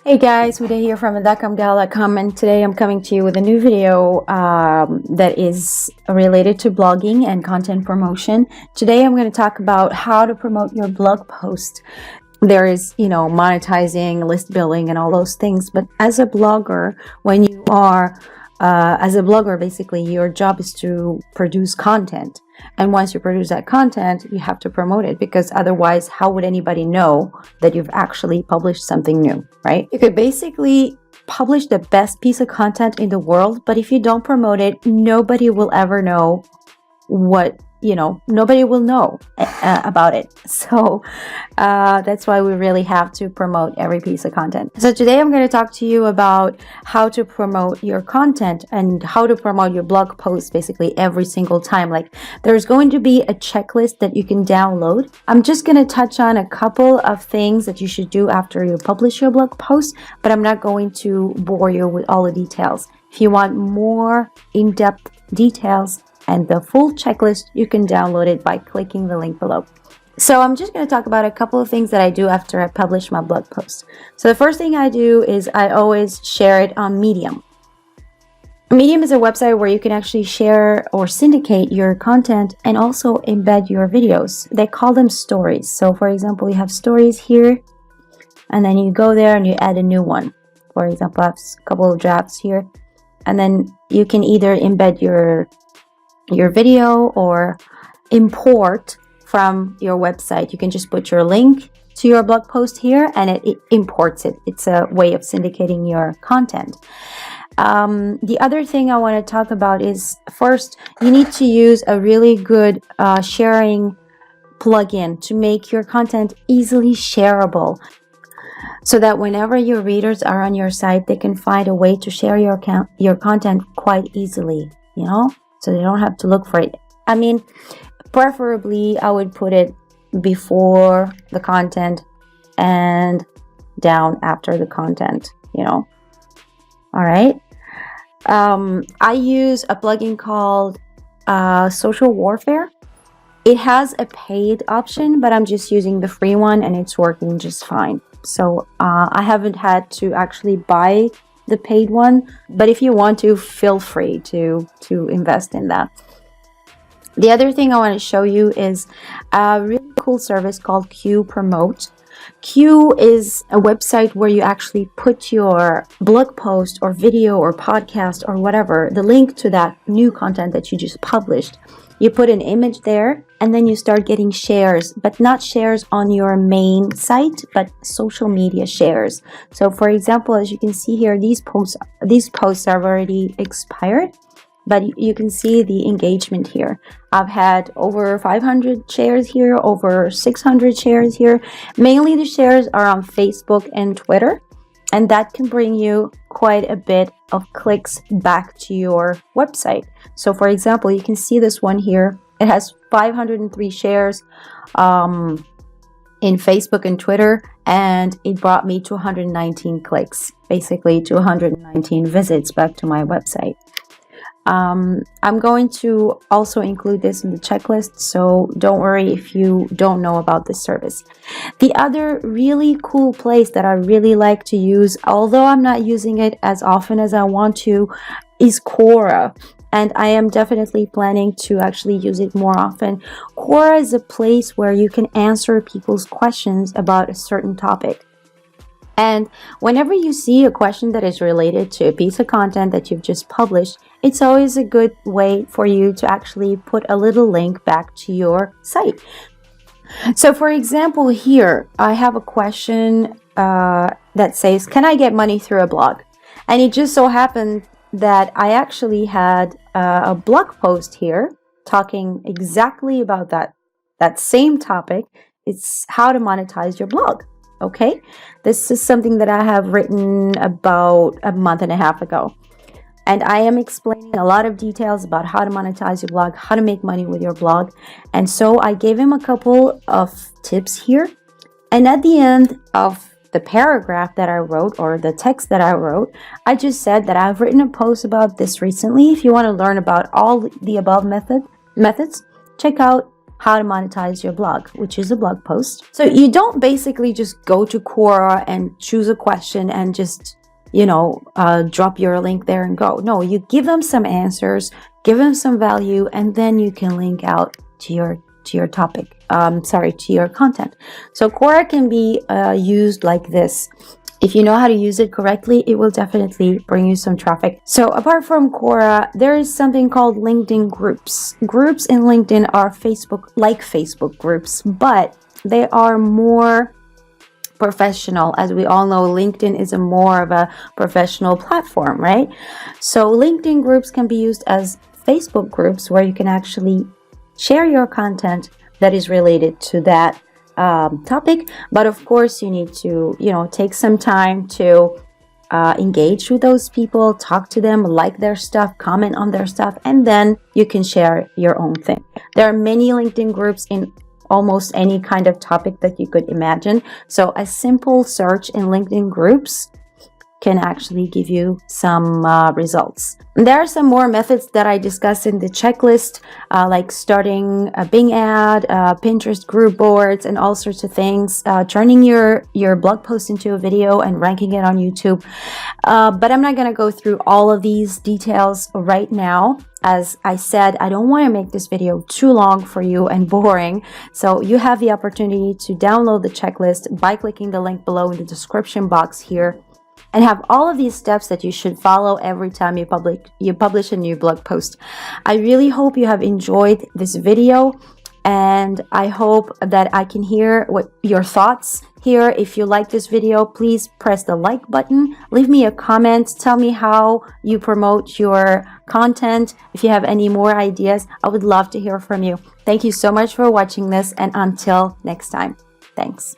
Hey guys, Huda here from .comgal.com, and today I'm coming to you with a new video that is related to blogging and content promotion. Today I'm going to talk about how to promote your blog post. There is, monetizing, list building, and all those things. But as a blogger, when you are basically your job is to produce content. And once you produce that content, you have to promote it, because otherwise, how would anybody know that you've actually published something new, right? You could basically publish the best piece of content in the world, but if you don't promote it, nobody will ever know nobody will know about it. So that's why we really have to promote every piece of content. So today I'm going to talk to you about how to promote your content and how to promote your blog post basically every single time. Like, there's going to be a checklist that you can download. I'm just going to touch on a couple of things that you should do after you publish your blog post, but I'm not going to bore you with all the details. If you want more in-depth details and the full checklist, you can download it by clicking the link below. So I'm just going to talk about a couple of things that I do after I publish my blog post. So the first thing I do is I always share it on Medium. Medium is a website where you can actually share or syndicate your content and also embed your videos. They call them stories. So for example, you have stories here, and then you go there and you add a new one. For example, I have a couple of drafts here, and then you can either embed your video or import from your website. You can just put your link to your blog post here and it imports it. It's a way of syndicating your content. The other thing I want to talk about is, first, you need to use a really good sharing plugin to make your content easily shareable, so that whenever your readers are on your site, they can find a way to share your content quite easily, so they don't have to look for it. I mean, preferably I would put it before the content and down after the content, all right. I use a plugin called Social Warfare. It has a paid option, but I'm just using the free one and it's working just fine. So I haven't had to actually buy the paid one, but if you want to, feel free to invest in that. The other thing I want to show you is a really cool service called Q Promote. Q is a website where you actually put your blog post or video or podcast or whatever, the link to that new content that you just published. You put an image there and then you start getting shares, but not shares on your main site, but social media shares. So for example, as you can see here, these posts have already expired, but you can see the engagement here. I've had over 500 shares here, over 600 shares here. Mainly the shares are on Facebook and Twitter, and that can bring you quite a bit of clicks back to your website. So for example, you can see this one here. It has 503 shares in Facebook and Twitter, and it brought me 219 clicks, basically 219 visits back to my website. I'm going to also include this in the checklist, so don't worry if you don't know about this service. The other really cool place that I really like to use, although I'm not using it as often as I want to, is Quora. And I am definitely planning to actually use it more often. Quora is a place where you can answer people's questions about a certain topic. And whenever you see a question that is related to a piece of content that you've just published, it's always a good way for you to actually put a little link back to your site. So for example, here I have a question that says, can I get money through a blog? And it just so happened that I actually had a blog post here talking exactly about that same topic. It's how to monetize your blog. Okay, this is something that I have written about a month and a half ago, and I am explaining a lot of details about how to monetize your blog, how to make money with your blog. And so I gave him a couple of tips here, and at the end of the paragraph that I wrote, or the text that I wrote, I just said that I've written a post about this recently. If you want to learn about all the above methods, check out how to monetize your blog, which is a blog post. So you don't basically just go to Quora and choose a question and just, drop your link there and go. No, you give them some answers, give them some value, and then you can link out to your topic. To your content. So Quora can be used like this. If you know how to use it correctly, it will definitely bring you some traffic. So apart from Quora, there is something called LinkedIn groups. Groups in LinkedIn are Facebook groups, but they are more professional. As we all know, LinkedIn is more of a professional platform, right? So LinkedIn groups can be used as Facebook groups where you can actually share your content that is related to that topic. But of course, you need to, take some time to engage with those people, talk to them, like their stuff, comment on their stuff, and then you can share your own thing. There are many LinkedIn groups in almost any kind of topic that you could imagine. So a simple search in LinkedIn groups can actually give you some results. There are some more methods that I discussed in the checklist, like starting a Bing ad, Pinterest group boards, and all sorts of things, turning your blog post into a video and ranking it on YouTube. But I'm not going to go through all of these details right now. As I said, I don't want to make this video too long for you and boring. So you have the opportunity to download the checklist by clicking the link below in the description box here, and have all of these steps that you should follow every time you publish a new blog post. I really hope you have enjoyed this video, and I hope that I can hear what your thoughts here. If you like this video, please press the like button, leave me a comment, tell me how you promote your content. If you have any more ideas, I would love to hear from you. Thank you so much for watching this, and until next time, thanks.